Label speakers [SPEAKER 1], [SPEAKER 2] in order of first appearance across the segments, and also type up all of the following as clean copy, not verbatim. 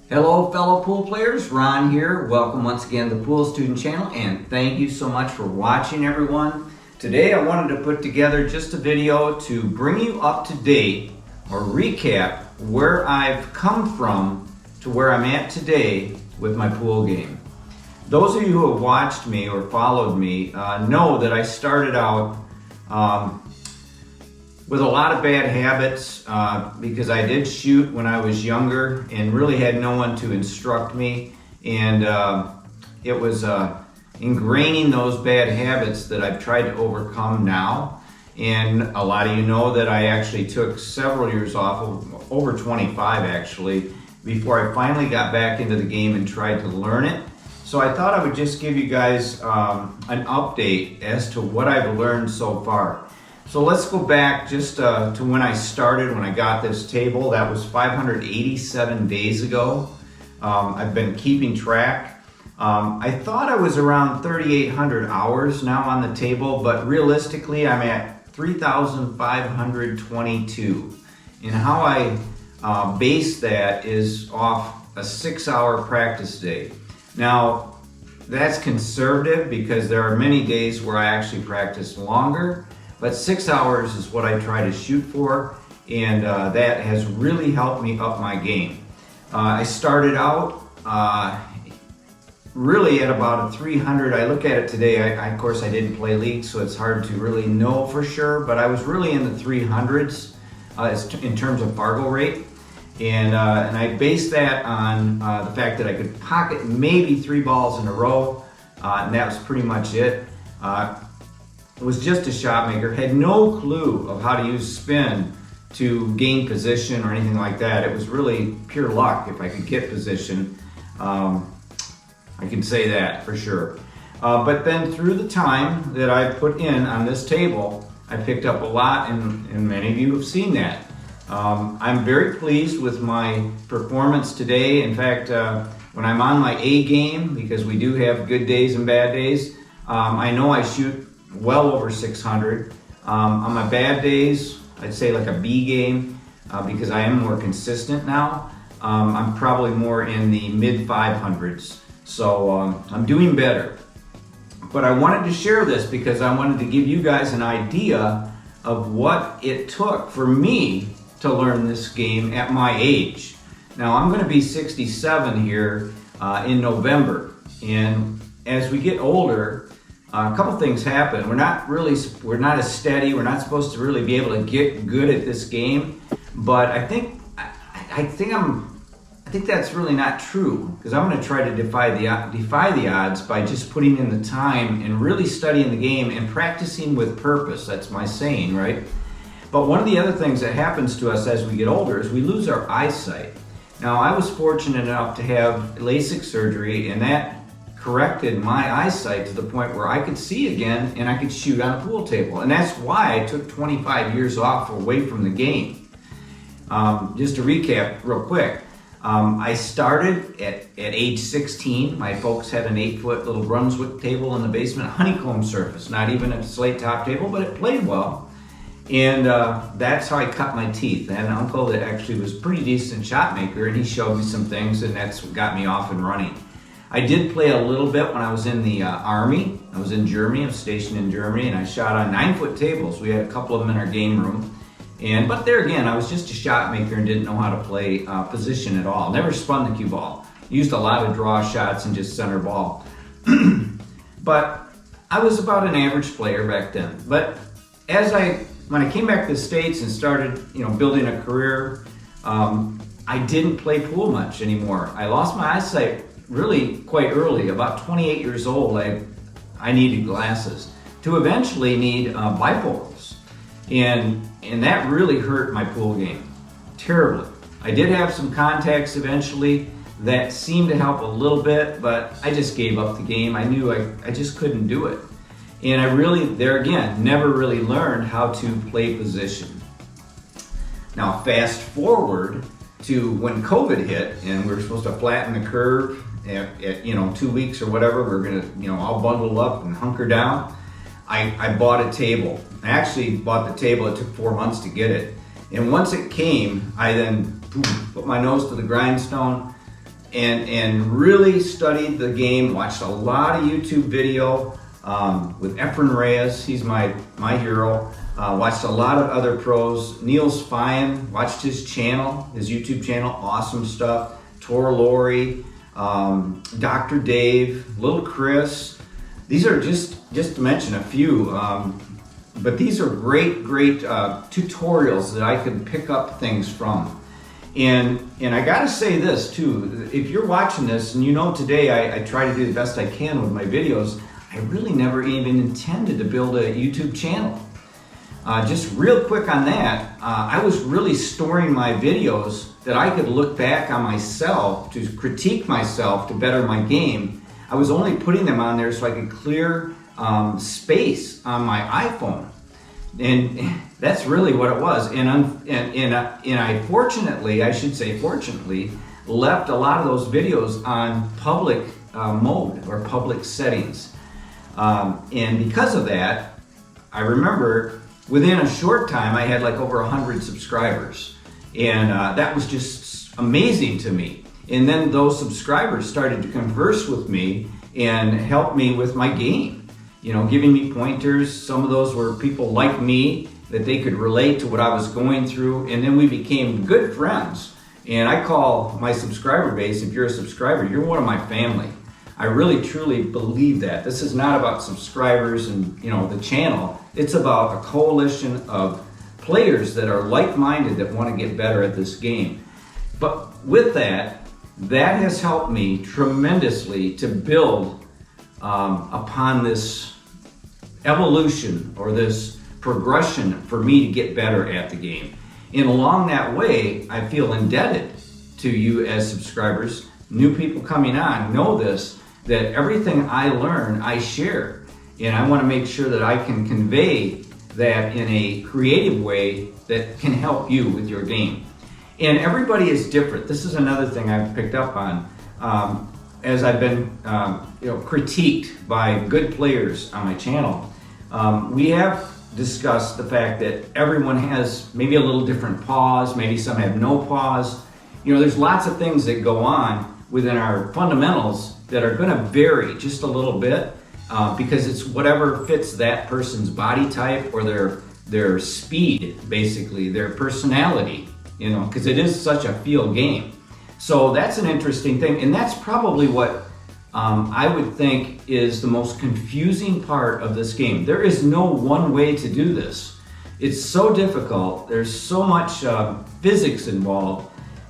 [SPEAKER 1] Hello fellow pool players, Ron here. Welcome once again to the Pool Student Channel, and thank you so much for watching, everyone. Today I wanted to put together just a video to bring you up to date or recap where I've come from to where I'm at today with my pool game. Those of you who have watched me or followed me know that I started out with a lot of bad habits because I did shoot when I was younger and really had no one to instruct me, and it was ingraining those bad habits that I've tried to overcome now. And a lot of you know that I actually took several years off, over 25 actually, before I finally got back into the game and tried to learn it. So I thought I would just give you guys an update as to what I've learned so far. So let's go back just to when I started, when I got this table. That was 587 days ago. I've been keeping track. I thought I was around 3,800 hours now on the table, but realistically I'm at 3,522. And how I base that is off a 6-hour practice day. Now, that's conservative because there are many days where I actually practice longer. But 6 hours is what I try to shoot for, and that has really helped me up my game. I started out really at about a 300. I look at it today, of course I didn't play leagues, so it's hard to really know for sure, but I was really in the 300s in terms of Fargo rate. And I based that on the fact that I could pocket maybe 3 balls in a row, and that was pretty much it. Was just a shot maker, had no clue of how to use spin to gain position or anything like that. It was really pure luck if I could get position. I can say that for sure. But then through the time that I put in on this table, I picked up a lot, and many of you have seen that. I'm very pleased with my performance today. In fact, when I'm on my A game, because we do have good days and bad days, I know I shoot well over 600. On my bad days, I'd say like a B game because I am more consistent now. I'm probably more in the mid 500s, so I'm doing better. But I wanted to share this because I wanted to give you guys an idea of what it took for me to learn this game at my age. Now I'm going to be 67 here in November, and as we get older, a couple things happen. We're not as steady. We're not supposed to really be able to get good at this game. But I think that's really not true, because I'm going to try to defy the odds by just putting in the time and really studying the game and practicing with purpose. That's my saying, right? But one of the other things that happens to us as we get older is we lose our eyesight. Now, I was fortunate enough to have LASIK surgery, and that corrected my eyesight to the point where I could see again and I could shoot on a pool table. And that's why I took 25 years off away from the game. Just to recap real quick, I started at age 16. My folks had an 8-foot little Brunswick table in the basement, a honeycomb surface, not even a slate top table, but it played well. And that's how I cut my teeth. I had an uncle that actually was a pretty decent shot maker, and he showed me some things, and that's what got me off and running. I did play a little bit when I was in the Army. I was in Germany, I was stationed in Germany, and I shot on 9-foot tables. We had a couple of them in our game room. But there again, I was just a shot maker and didn't know how to play position at all. Never spun the cue ball. Used a lot of draw shots and just center ball. But I was about an average player back then. But when I came back to the States and started building a career, I didn't play pool much anymore. I lost my eyesight really quite early. About 28 years old, I needed glasses to eventually need bifocals, and that really hurt my pool game terribly. I did have some contacts eventually that seemed to help a little bit, but I just gave up the game. I knew I just couldn't do it, and I really, there again, never really learned how to play position. Now fast forward to when COVID hit and we were supposed to flatten the curve at 2 weeks or whatever. We're gonna all bundle up and hunker down. I bought a table. I actually bought the table. It took 4 months to get it, and once it came, I then put my nose to the grindstone, and really studied the game, watched a lot of YouTube video with Efren Reyes. He's my hero. Watched a lot of other pros. Niels Fine, watched his channel, his YouTube channel, awesome stuff. Tor Lori, Dr. Dave, Little Chris. These are just to mention a few, but these are great tutorials that I can pick up things from. And I gotta say this too, if you're watching this and you know today I try to do the best I can with my videos, I really never even intended to build a YouTube channel. Just real quick on that, I was really storing my videos that I could look back on myself to critique myself to better my game. I was only putting them on there so I could clear space on my iPhone. And that's really what it was. And I fortunately, left a lot of those videos on public mode or public settings. And because of that, I remember within a short time, I had like over 100 subscribers. And that was just amazing to me. And then those subscribers started to converse with me and help me with my game, you know, giving me pointers. Some of those were people like me that they could relate to what I was going through. And then we became good friends. And I call my subscriber base, if you're a subscriber, you're one of my family. I really truly believe that. This is not about subscribers and, you know, the channel. It's about a coalition of players that are like-minded that want to get better at this game. But with that has helped me tremendously to build upon this evolution or this progression for me to get better at the game. And along that way, I feel indebted to you as subscribers. New people coming on know this, that everything I learn, I share. And I want to make sure that I can convey that in a creative way that can help you with your game. And everybody is different. This is another thing I've picked up on as I've been critiqued by good players on my channel. We have discussed the fact that everyone has maybe a little different pause, maybe some have no pause. You know, there's lots of things that go on within our fundamentals that are going to vary just a little bit because it's whatever fits that person's body type or their speed, basically, their personality, you know, because it is such a feel game. So that's an interesting thing, and that's probably what I would think is the most confusing part of this game. There is no one way to do this. It's so difficult. There's so much physics involved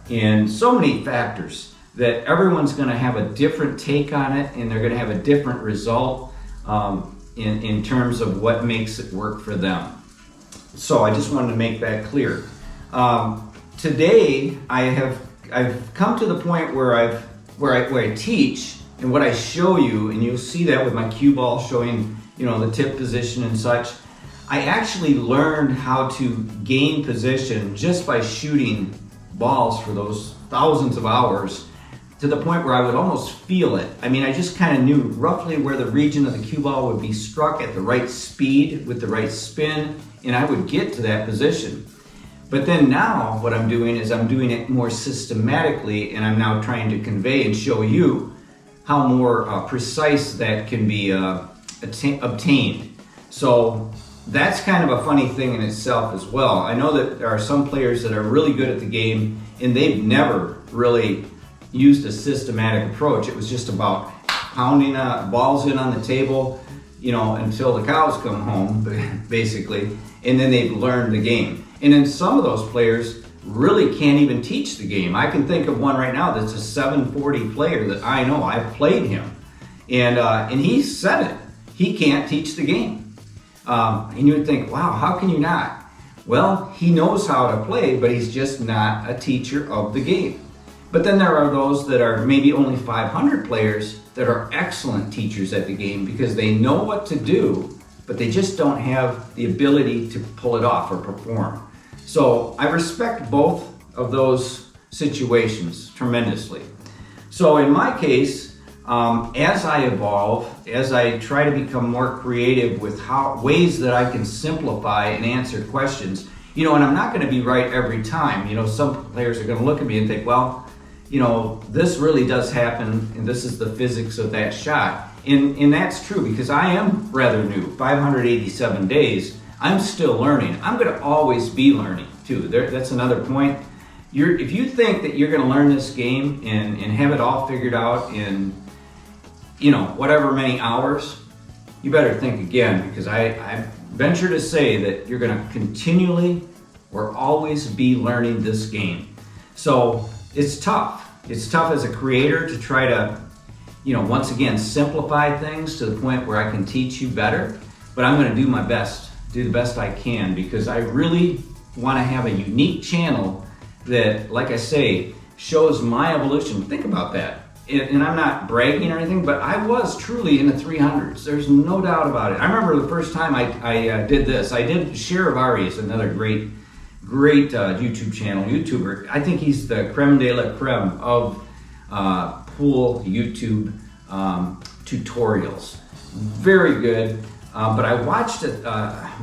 [SPEAKER 1] and so many factors that everyone's going to have a different take on it, and they're going to have a different result in terms of what makes it work for them. So I just wanted to make that clear. Today I've come to the point where I teach, and what I show you, and you'll see that with my cue ball showing, you know, the tip position and such. I actually learned how to gain position just by shooting balls for those thousands of hours, to the point where I would almost feel it. I mean, I just kind of knew roughly where the region of the cue ball would be struck at the right speed with the right spin, and I would get to that position. But then now what I'm doing is I'm doing it more systematically, and I'm now trying to convey and show you how more precise that can be obtained. So that's kind of a funny thing in itself as well. I know that there are some players that are really good at the game, and they've never really used a systematic approach. It was just about pounding balls in on the table, you know, until the cows come home, basically, and then they've learned the game. And then some of those players really can't even teach the game. I can think of one right now that's a 740 player that I know. I've played him, and he said it. He can't teach the game. And you would think, wow, how can you not? Well, he knows how to play, but he's just not a teacher of the game. But then there are those that are maybe only 500 players that are excellent teachers at the game because they know what to do, but they just don't have the ability to pull it off or perform. So I respect both of those situations tremendously. So in my case, as I evolve, as I try to become more creative with ways that I can simplify and answer questions, you know, and I'm not going to be right every time. You know, some players are going to look at me and think, well, this really does happen, and this is the physics of that shot. And that's true, because I am rather new. 587 days, I'm still learning. I'm going to always be learning too. That's another point. If you think that you're going to learn this game and have it all figured out in whatever many hours, you better think again, because I venture to say that you're going to continually or always be learning this game. So it's tough. It's tough as a creator to try to, once again, simplify things to the point where I can teach you better. But I'm going to do my best, do the best I can, because I really want to have a unique channel that, like I say, shows my evolution. Think about that. And I'm not bragging or anything, but I was truly in the 300s. There's no doubt about it. I remember the first time I did this. I did Shiravari, is another great YouTuber YouTuber. I think he's the creme de la creme of pool YouTube tutorials. Very good. But I watched it.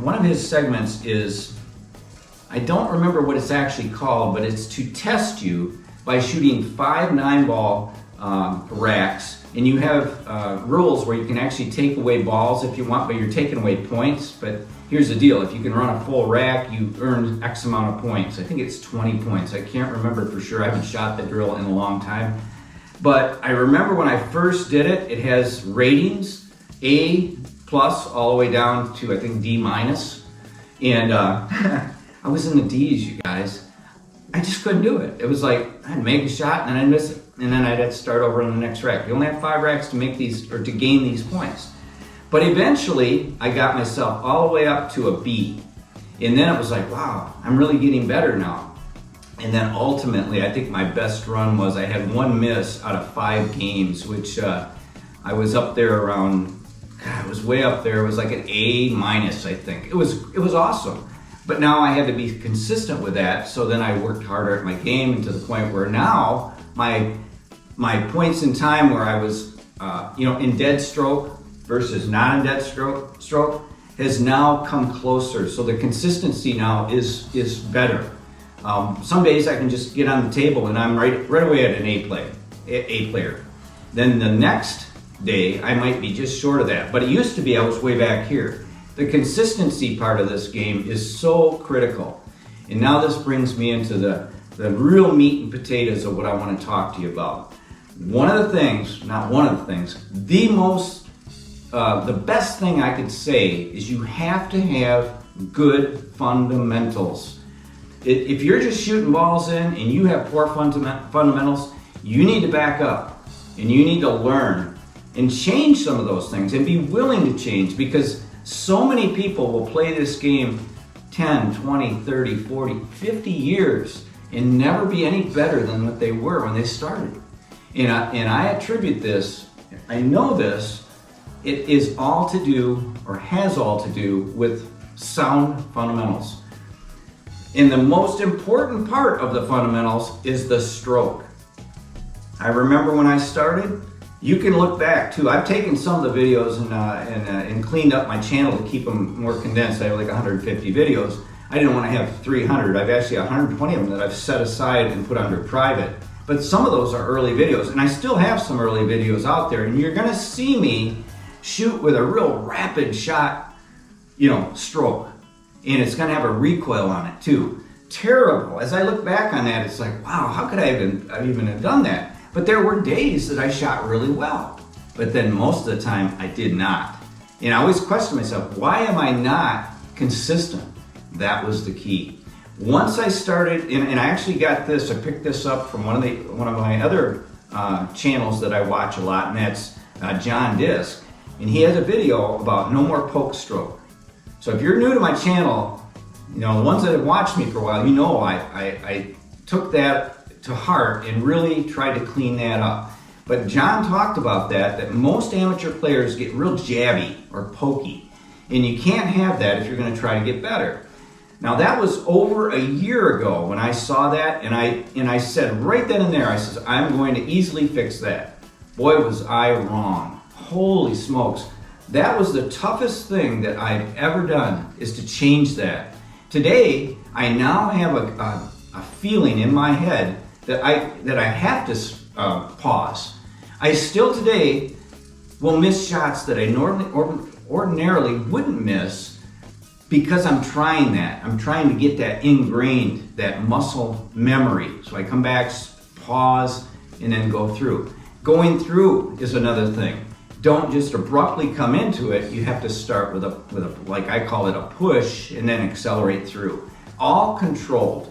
[SPEAKER 1] One of his segments is, I don't remember what it's actually called, but it's to test you by shooting 5 9-ball racks, and you have rules where you can actually take away balls if you want, but you're taking away points. But here's the deal: if you can run a full rack, you earn X amount of points. I think it's 20 points. I can't remember for sure. I haven't shot the drill in a long time. But I remember when I first did it, it has ratings A+ all the way down to, I think, D-. And I was in the D's, you guys. I just couldn't do it. It was like, I'd make a shot and then I'd miss it. And then I'd have to start over on the next rack. You only have 5 racks to make these, or to gain these points. But eventually, I got myself all the way up to a B. And then it was like, wow, I'm really getting better now. And then ultimately, I think my best run was I had 1 miss out of 5 games, which I was up there around, God, it was way up there. It was like an A-, I think. It was awesome. But now I had to be consistent with that, so then I worked harder at my game, and to the point where now my points in time where I was in dead stroke versus not in dead stroke has now come closer. So the consistency now is better. Some days I can just get on the table and I'm right away at an A player. Then the next day I might be just short of that. But it used to be I was way back here. The consistency part of this game is so critical. And now this brings me into the real meat and potatoes of what I want to talk to you about. The best thing I could say is you have to have good fundamentals. If you're just shooting balls in and you have poor fundamentals, you need to back up and you need to learn and change some of those things and be willing to change, because so many people will play this game 10, 20, 30, 40, 50 years and never be any better than what they were when they started. And I attribute this, I know this, it is all to do, or has all to do, with sound fundamentals. And the most important part of the fundamentals is the stroke. I remember when I started, you can look back too. I've taken some of the videos and cleaned up my channel to keep them more condensed. I have like 150 videos. I didn't want to have 300. I've actually 120 of them that I've set aside and put under private. But some of those are early videos, and I still have some early videos out there, and you're gonna see me shoot with a real rapid shot, stroke. And it's gonna have a recoil on it too. Terrible. As I look back on that, it's like, wow, how could I even have done that? But there were days that I shot really well, but then most of the time I did not. And I always question myself, why am I not consistent? That was the key. Once I started, and I actually got this, I picked this up from one of my other channels that I watch a lot, and that's John Disk. And he has a video about no more poke stroke. So if you're new to my channel, the ones that have watched me for a while, I took that to heart and really tried to clean that up. But John talked about that most amateur players get real jabby or pokey. And you can't have that if you're going to try to get better. Now that was over a year ago when I saw that, and I said right then and there, I said, I'm going to easily fix that. Boy, was I wrong. Holy smokes. That was the toughest thing that I've ever done, is to change that. Today, I now have a feeling in my head that I have to pause. I still today will miss shots that I ordinarily wouldn't miss because I'm trying that. I'm trying to get that ingrained, that muscle memory. So I come back, pause, and then go through. Going through is another thing. Don't just abruptly come into it. You have to start with a like I call it, a push, and then accelerate through. All controlled.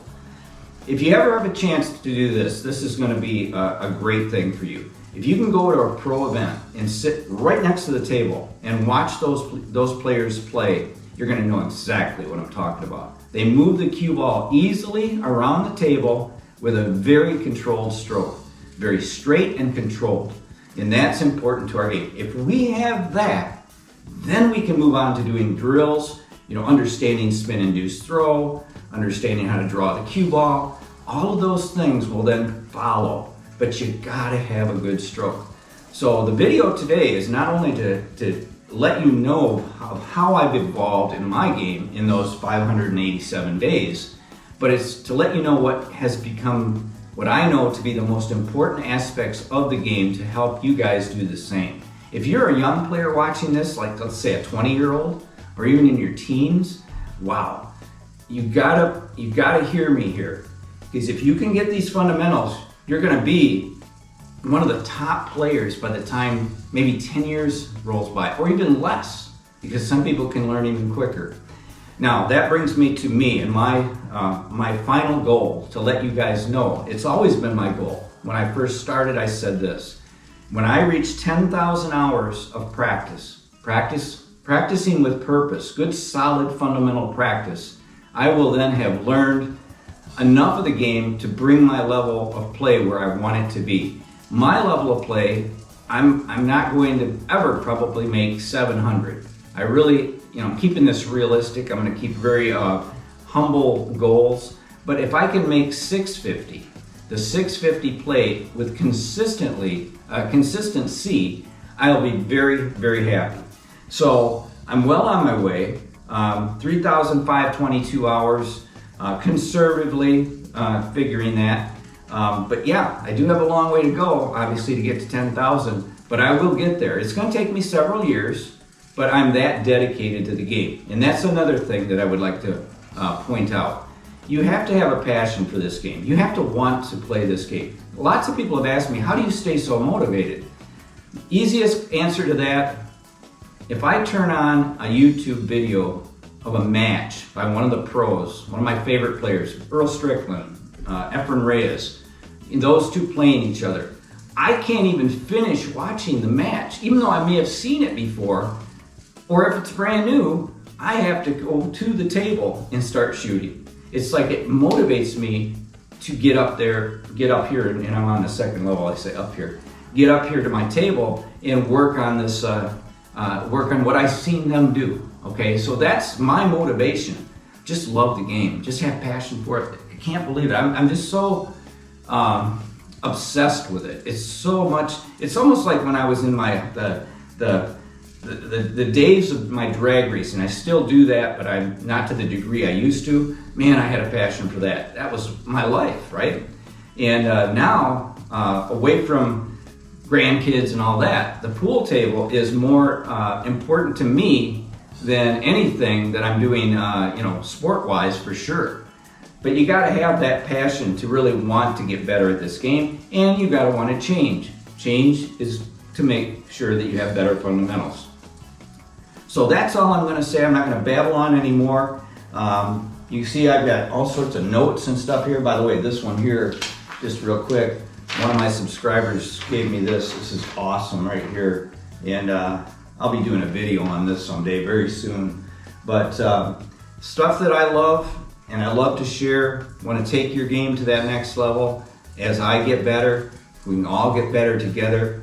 [SPEAKER 1] If you ever have a chance to do this is going to be a great thing for you. If you can go to a pro event and sit right next to the table and watch those players play, you're going to know exactly what I'm talking about. They move the cue ball easily around the table with a very controlled stroke. Very straight and controlled. And that's important to our game. If we have that, then we can move on to doing drills, understanding spin-induced throw, understanding how to draw the cue ball. All of those things will then follow, but you gotta have a good stroke. So the video today is not only to let you know of how I've evolved in my game in those 587 days, but it's to let you know what has become what I know to be the most important aspects of the game to help you guys do the same. If you're a young player watching this, like let's say a 20-year-old, or even in your teens, wow, you gotta hear me here. Because if you can get these fundamentals, you're gonna be one of the top players by the time maybe 10 years rolls by, or even less, because some people can learn even quicker. Now, that brings me to me and my final goal to let you guys know. It's always been my goal. When I first started, I said this. When I reach 10,000 hours of practicing with purpose, good solid fundamental practice, I will then have learned enough of the game to bring my level of play where I want it to be. My level of play, I'm not going to ever probably make 700. I really, keeping this realistic, I'm going to keep very humble goals. But if I can make 650, the 650 play with consistency, I'll be very, very happy. So I'm well on my way. 3,522 hours, conservatively figuring that. But yeah, I do have a long way to go, obviously, to get to 10,000, but I will get there. It's going to take me several years, but I'm that dedicated to the game. And that's another thing that I would like to point out. You have to have a passion for this game. You have to want to play this game. Lots of people have asked me, how do you stay so motivated? Easiest answer to that, if I turn on a YouTube video of a match by one of the pros, one of my favorite players, Earl Strickland, Efren Reyes, those two playing each other, I can't even finish watching the match, even though I may have seen it before. Or if it's brand new, I have to go to the table and start shooting. It's like it motivates me to get up here, and I'm on the second level, I say up here. Get up here to my table and work on this, work on what I've seen them do. Okay, so that's my motivation. Just love the game. Just have passion for it. I can't believe it. I'm just so obsessed with it. It's so much. It's almost like when I was in the days of my drag racing. I still do that, but I'm not to the degree I used to. Man, I had a passion for that. That was my life, right? And now, away from grandkids and all that, the pool table is more important to me than anything that I'm doing, sport-wise, for sure. But you got to have that passion to really want to get better at this game, and you got to want to change. Change is to make sure that you have better fundamentals. So that's all I'm going to say. I'm not going to babble on anymore. You see I've got all sorts of notes and stuff here. By the way, this one here, just real quick, one of my subscribers gave me this. This is awesome right here. And I'll be doing a video on this someday, very soon. But stuff that I love and I love to share. Want to take your game to that next level. As I get better, we can all get better together.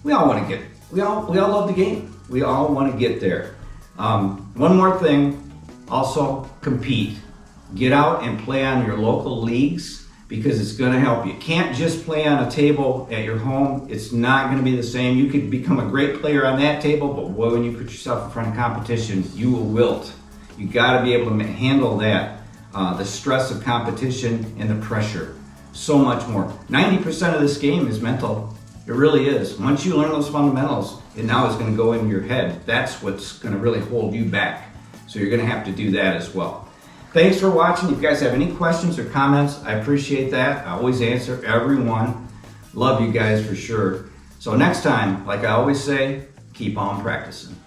[SPEAKER 1] We all love the game. We all want to get there. One more thing, also compete. Get out and play on your local leagues because it's going to help you. Can't just play on a table at your home. It's not going to be the same. You could become a great player on that table, but boy, when you put yourself in front of competition, you will wilt. You got to be able to handle that, the stress of competition and the pressure. so much more. 90% of this game is mental. It really is. Once you learn those fundamentals, it now is going to go into your head. That's what's going to really hold you back. So you're going to have to do that as well. Thanks for watching. If you guys have any questions or comments, I appreciate that. I always answer everyone. Love you guys for sure. So next time, like I always say, keep on practicing.